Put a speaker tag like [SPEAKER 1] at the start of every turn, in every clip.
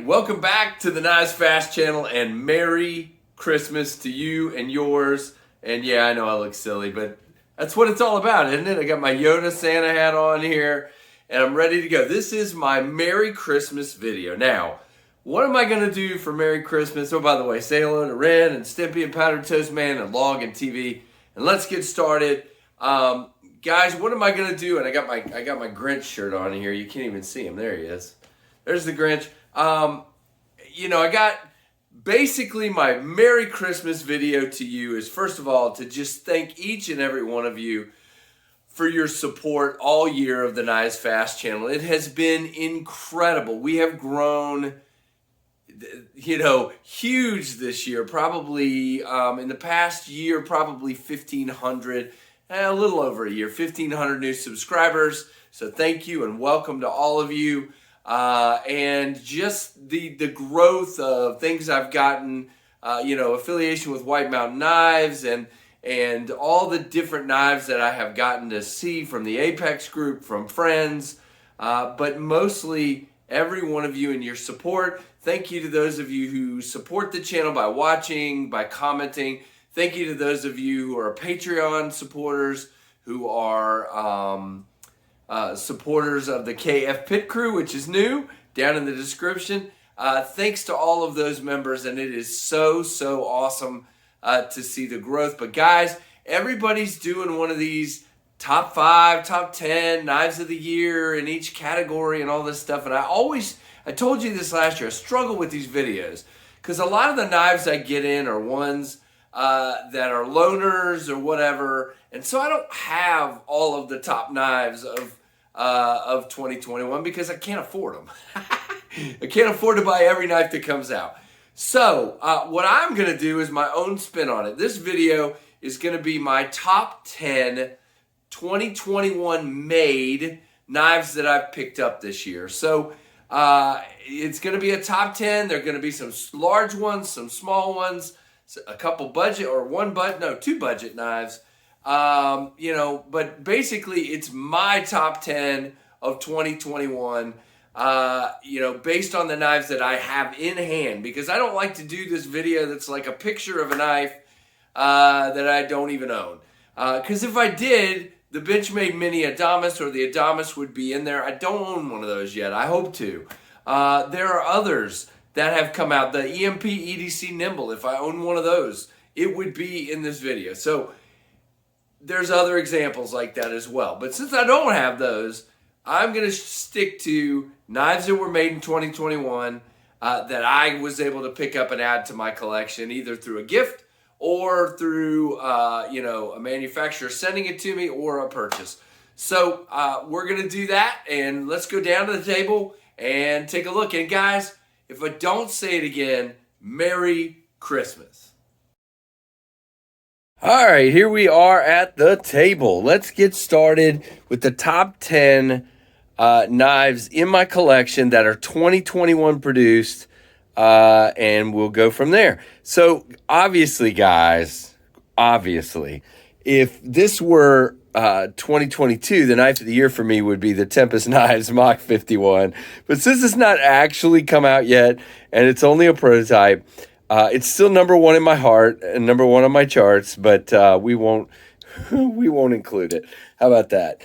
[SPEAKER 1] welcome back to the KnivesFAST channel, and Merry Christmas to you and yours. And yeah, I know I look silly, but that's what it's all about, isn't it? I got my Yoda Santa hat on here, and I'm ready to go. This is my Merry Christmas video. Now, what am I going to do for Merry Christmas? Oh, by the way, say hello to Ren and Stimpy and Powdered Toast Man and Log and TV. And let's get started. Guys, what am I going to do? And I got my Grinch shirt on here. You can't even see him. There he is. There's the Grinch. You know, I got basically my Merry Christmas video to you is, first of all, to just thank each and every one of you for your support all year of the KnivesFAST channel. It has been incredible. We have grown, you know, huge this year. Probably in the past year, probably 1,500, a little over a year, 1,500 new subscribers. So thank you and welcome to all of you. And just the growth of things I've gotten, you know, affiliation with White Mountain Knives and all the different knives that I have gotten to see from the Apex group, from friends, but mostly every one of you and your support. Thank you to those of you who support the channel by watching, by commenting. Thank you to those of you who are Patreon supporters, who are supporters of the KF Pit Crew, which is new, down in the description. Thanks to all of those members, and it is so awesome to see the growth. But guys, everybody's doing one of these top 5, top 10 knives of the year in each category and all this stuff. And I told you this last year, I struggle with these videos because a lot of the knives I get in are ones that are loaners or whatever, and so I don't have all of the top knives of 2021 because I can't afford them. I can't afford to buy every knife that comes out. So what I'm going to do is my own spin on it. This video is going to be my top 10 2021 made knives that I've picked up this year. So it's going to be a top 10. There are going to be some large ones, some small ones, a couple budget or two budget knives. You know, but basically it's my top 10 of 2021, you know, based on the knives that I have in hand, because I don't like to do this video that's like a picture of a knife that I don't even own. Because if I did, the Benchmade Mini Adamas or the Adamas would be in there. I don't own one of those yet. I hope to. There are others that have come out. The EMP EDC Nimble, if I own one of those, it would be in this video. So there's other examples like that as well. But since I don't have those, I'm going to stick to knives that were made in 2021 that I was able to pick up and add to my collection, either through a gift or through, you know, a manufacturer sending it to me or a purchase. So we're going to do that, and let's go down to the table and take a look. And guys, if I don't say it again, Merry Christmas. All right, here we are at the table. Let's get started with the top 10 knives in my collection that are 2021 produced, and we'll go from there. So obviously, guys, if this were 2022, the knife of the year for me would be the Tempest Knives Mach 51. But since it's not actually come out yet and it's only a prototype, it's still number one in my heart and number one on my charts, but we won't include it. How about that?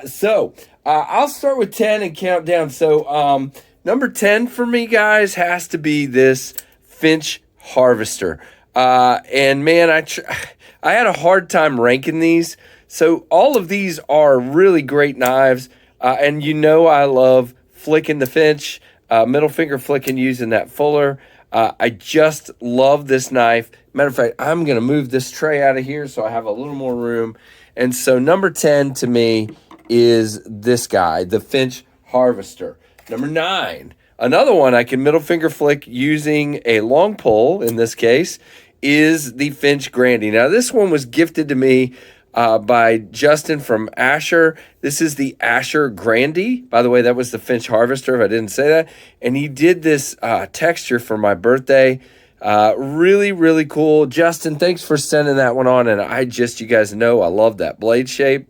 [SPEAKER 1] So I'll start with 10 and count down. So number 10 for me, guys, has to be this Finch Harvester. And man, I had a hard time ranking these. So all of these are really great knives, and you know I love flicking the Finch, middle finger flicking using that Fuller. I just love this knife. Matter of fact, I'm going to move this tray out of here so I have a little more room. And so number 10 to me is this guy, the Finch Harvester. Number 9, another one I can middle finger flick using a long pull, in this case, is the Finch Grandie. Now, this one was gifted to me by Justin from Asher. This is the Asher Grandie. By the way, that was the Finch Harvester, if I didn't say that. And he did this texture for my birthday. Really cool. Justin, thanks for sending that one on. And you guys know I love that blade shape.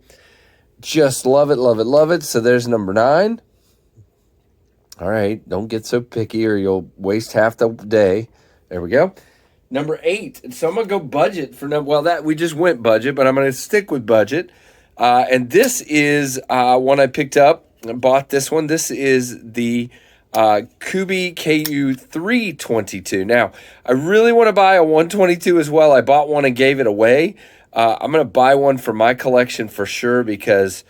[SPEAKER 1] Just love it. So there's number 9. All right, don't get so picky or you'll waste half the day. There we go. Number 8. So I'm going to go budget for number, well, that we just went budget, but I'm going to stick with budget. And this is one I picked up and bought this one. This is the Kubi KU 322. Now, I really want to buy a 122 as well. I bought one and gave it away. I'm going to buy one for my collection for sure because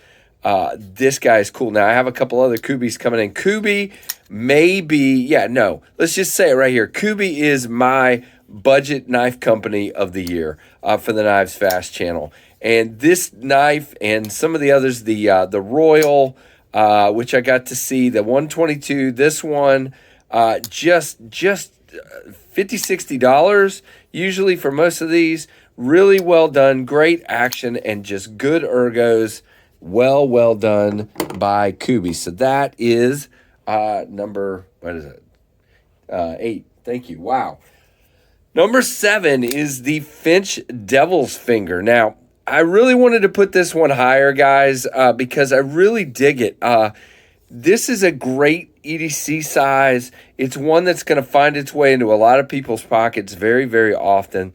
[SPEAKER 1] this guy is cool. Now, I have a couple other Kubis coming in. Kubi may be, yeah, no. Let's just say it right here. Kubi is my budget knife company of the year for the KnivesFAST channel. And this knife and some of the others, the Royal, which I got to see, the 122, this one, just $50, $60 usually for most of these. Really well done, great action, and just good ergos. Well done by Kubi. So that is number, what is it? 8. Thank you. Wow. Number 7 is the Finch Devil's Finger. Now, I really wanted to put this one higher, guys, because I really dig it. This is a great EDC size. It's one that's going to find its way into a lot of people's pockets very, very often.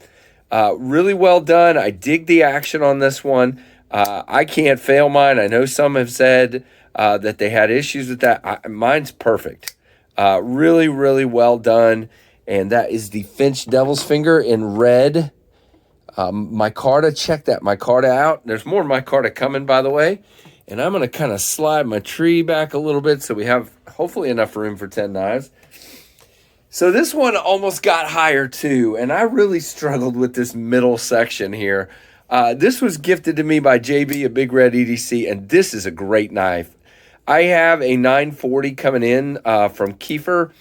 [SPEAKER 1] Really well done. I dig the action on this one. I can't fail mine. I know some have said that they had issues with that. Mine's perfect. Really, really well done. And that is the Finch Devil's Finger in red. Micarta, check that micarta out. There's more micarta coming, by the way. And I'm going to kind of slide my tree back a little bit so we have hopefully enough room for 10 knives. So this one almost got higher too, and I really struggled with this middle section here. This was gifted to me by JB, a Big Red EDC, and this is a great knife. I have a 940 coming in from Kiefer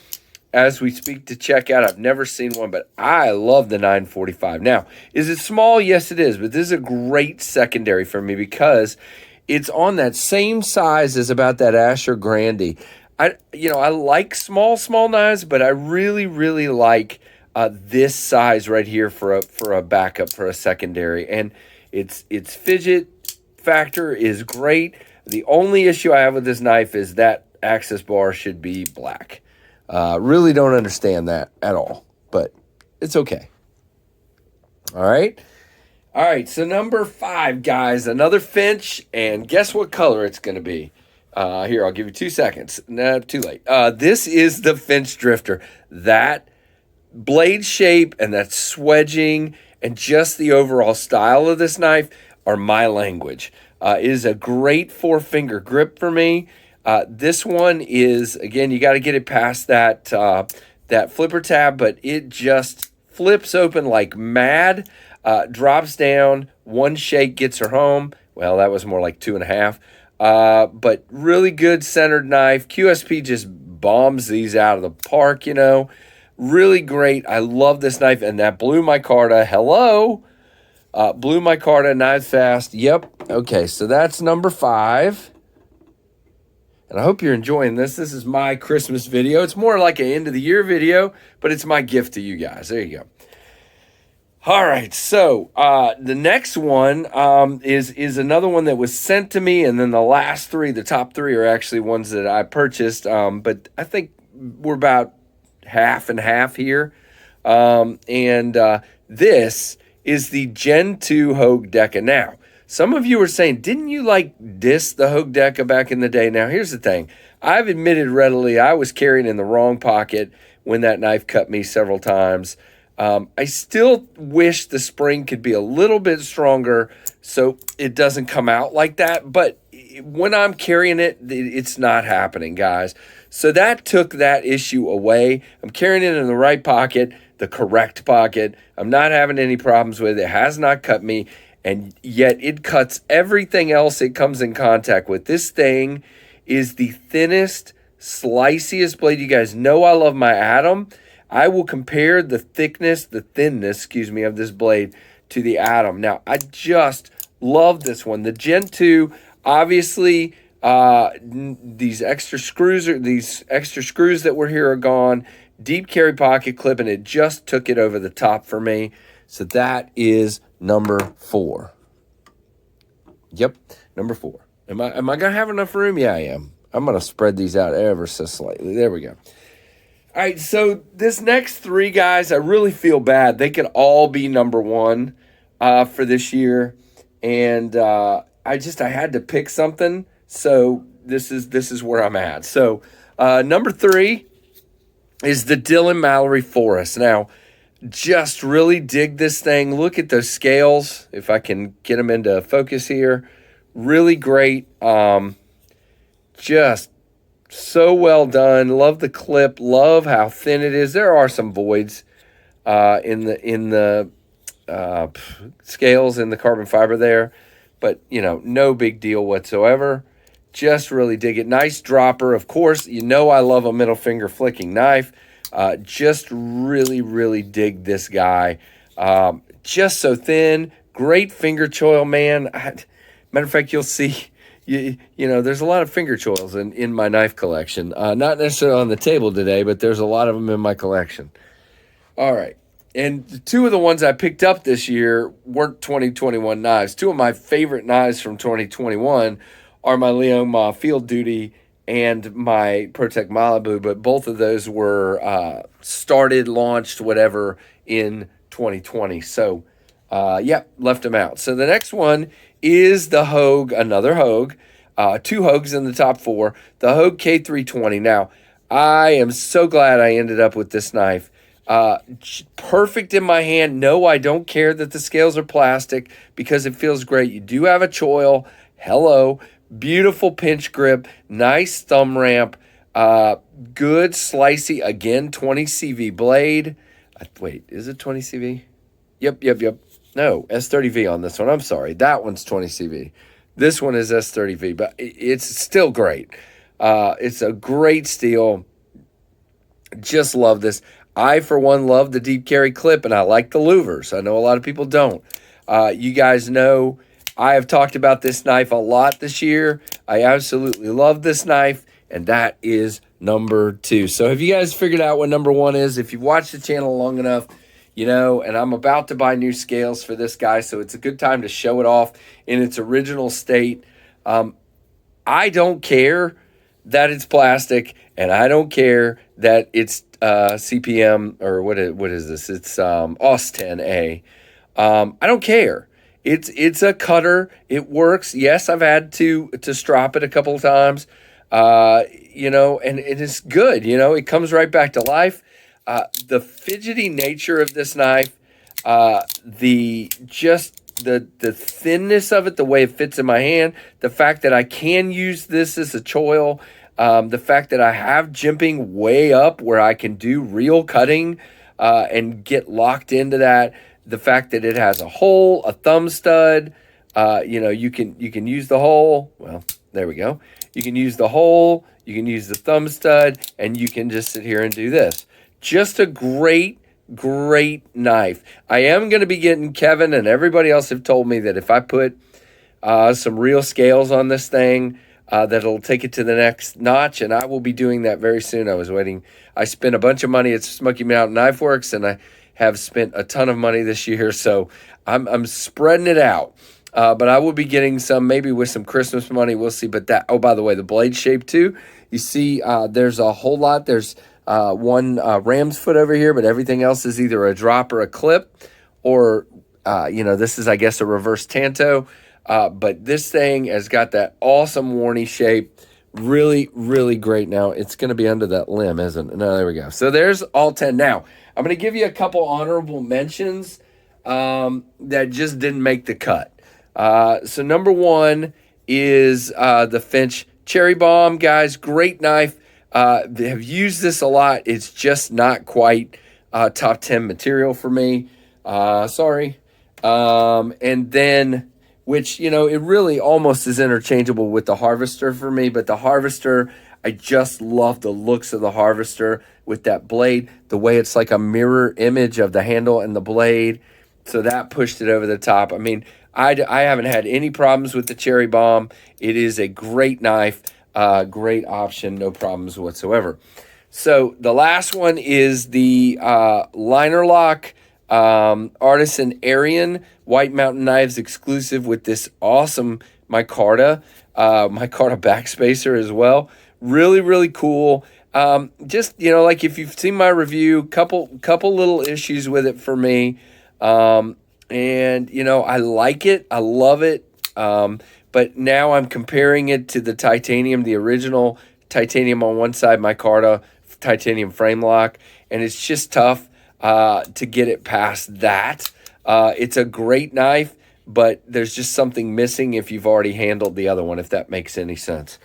[SPEAKER 1] as we speak to check out. I've never seen one, but I love the 945. Now, is it small? Yes, it is, but this is a great secondary for me because it's on that same size as about that Asher Grande. I like small knives, but I really, really like this size right here for a backup, for a secondary. And its fidget factor is great. The only issue I have with this knife is that access bar should be black. Really don't understand that at all, but it's okay. All right. So number 5, guys, another Finch, and guess what color it's going to be? Here, I'll give you 2 seconds. No, too late. This is the Finch Drifter. That blade shape and that swedging and just the overall style of this knife are my language. It is a great 4-finger grip for me. This one is, again, you got to get it past that flipper tab, but it just flips open like mad, drops down, one shake gets her home. Well, that was more like 2.5. But really good centered knife. QSP just bombs these out of the park, Really great. I love this knife. And that blue micarta, hello. Blue micarta, KnivesFAST. Yep. Okay, so that's number 5. And I hope you're enjoying this. This is my Christmas video. It's more like an end of the year video, but it's my gift to you guys. There you go. All right, so the next one is another one that was sent to me, and then the last 3, the top 3 are actually ones that I purchased, but I think we're about half and half here. This is the Gen 2 Hogue Deka. Now, some of you are saying, didn't you diss the Hogue Deka back in the day? Now, here's the thing. I've admitted readily I was carrying in the wrong pocket when that knife cut me several times. I still wish the spring could be a little bit stronger so it doesn't come out like that. But when I'm carrying it, it's not happening, guys. So that took that issue away. I'm carrying it in the right pocket, the correct pocket. I'm not having any problems with it. It has not cut me, and yet it cuts everything else it comes in contact with. This thing is the thinnest, sliciest blade. You guys know I love my Atom. I will compare the thinness, of this blade to the Atom. Now, I just love this one. The Gen 2, obviously, these extra screws that were here are gone. Deep carry pocket clip, and it just took it over the top for me. So that is number 4. Yep, number 4. Am I gonna have enough room? Yeah, I am. I'm going to spread these out ever so slightly. There we go. All right, so this next three guys, I really feel bad. They could all be number one for this year, and I had to pick something. So this is where I'm at. So number three is the Dylan Mallory Forest. Now, just really dig this thing. Look at those scales, if I can get them into focus here. Really great. Just so well done. Love the clip. Love how thin it is. There are some voids in the scales in the carbon fiber there, but no big deal whatsoever. Just really dig it. Nice dropper. Of course, I love a middle finger flicking knife. Just really, really dig this guy. Just so thin. Great finger choil, man. Matter of fact, you'll see, there's a lot of finger choils in my knife collection. Not necessarily on the table today, but there's a lot of them in my collection. All right. And two of the ones I picked up this year weren't 2021 knives. Two of my favorite knives from 2021 are my Leoma Field Duty and my Protect Malibu, but both of those were started, launched, whatever, in 2020. So, left them out. So the next one is the Hogue, another Hogue. Two Hogues in the top four. The Hogue K320. Now, I am so glad I ended up with this knife. Perfect in my hand. No, I don't care that the scales are plastic because it feels great. You do have a choil. Hello. Beautiful pinch grip, nice thumb ramp, good slicey, again, 20 CV blade. Wait, is it 20 CV? Yep. No, S30V on this one. I'm sorry. That one's 20 CV. This one is S30V, but it's still great. It's a great steel. Just love this. I, for one, love the deep carry clip, and I like the louvers. I know a lot of people don't. You guys know I have talked about this knife a lot this year. I absolutely love this knife, and that is number two. So have you guys figured out what number one is? If you've watched the channel long enough, and I'm about to buy new scales for this guy, so it's a good time to show it off in its original state. I don't care that it's plastic, and I don't care that it's CPM, or what is this? It's OS 10A. I don't care. It's a cutter. It works. Yes, I've had to strop it a couple of times, and it is good. It comes right back to life. The fidgety nature of this knife, the thinness of it, the way it fits in my hand, the fact that I can use this as a choil, the fact that I have jimping way up where I can do real cutting and get locked into that. The fact that it has a hole, a thumb stud, you can use the hole. Well, there we go. You can use the hole, you can use the thumb stud, and you can just sit here and do this. Just a great knife. I am going to be getting, Kevin and everybody else have told me that if I put some real scales on this thing, that it'll take it to the next notch, and I will be doing that very soon. I spent a bunch of money at Smoky Mountain Knife Works, and I have spent a ton of money this year, so I'm spreading it out. But I will be getting some, maybe with some Christmas money. We'll see. But by the way, the blade shape too. You see, there's a whole lot. There's one ram's foot over here, but everything else is either a drop or a clip, or this is, I guess, a reverse tanto. But this thing has got that awesome warny shape. Really, really great. Now, it's going to be under that limb, isn't it? No, there we go. So there's all 10. Now, I'm going to give you a couple honorable mentions that just didn't make the cut. So number one is the Finch Cherry Bomb. Guys, great knife. They have used this a lot. It's just not quite top 10 material for me. Sorry. And then, which, it really almost is interchangeable with the Harvester for me. But the Harvester, I just love the looks of the Harvester with that blade, the way it's like a mirror image of the handle and the blade. So that pushed it over the top. I mean, I haven't had any problems with the Cherry Bomb. It is a great knife, great option, no problems whatsoever. So the last one is the Liner Lock Artisan Arian White Mountain Knives exclusive with this awesome micarta backspacer as well. Really, really cool. Just, like if you've seen my review, couple little issues with it for me. And, I like it. I love it. But now I'm comparing it to the titanium, the original titanium on one side, micarta titanium frame lock. And it's just tough to get it past that. It's a great knife, but there's just something missing if you've already handled the other one, if that makes any sense.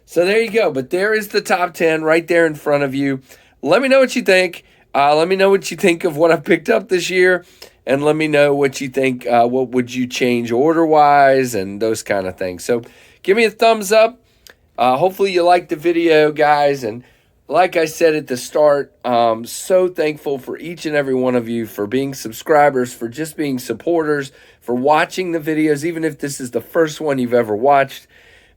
[SPEAKER 1] So there you go. But there is the top 10 right there in front of you. Let me know what you think. Let me know what you think of what I picked up this year. And let me know what you think. What would you change order-wise and those kind of things. So give me a thumbs up. Hopefully you liked the video, guys. And like I said at the start, so thankful for each and every one of you for being subscribers, for just being supporters, for watching the videos, even if this is the first one you've ever watched.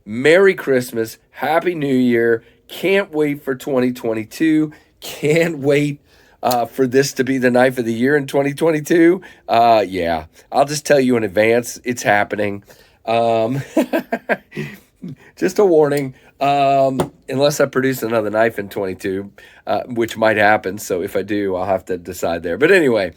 [SPEAKER 1] Merry Christmas. Happy New Year. Can't wait for 2022. Can't wait for this to be the knife of the year in 2022. Yeah, I'll just tell you in advance. It's happening. Just a warning. Unless I produce another knife in 22, which might happen. So if I do, I'll have to decide there. But anyway,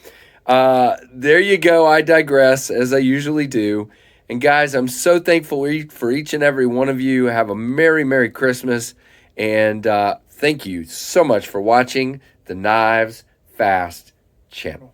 [SPEAKER 1] there you go. I digress, as I usually do. And guys, I'm so thankful for each and every one of you. Have a Merry, Merry Christmas. And thank you so much for watching the Knives Fast channel.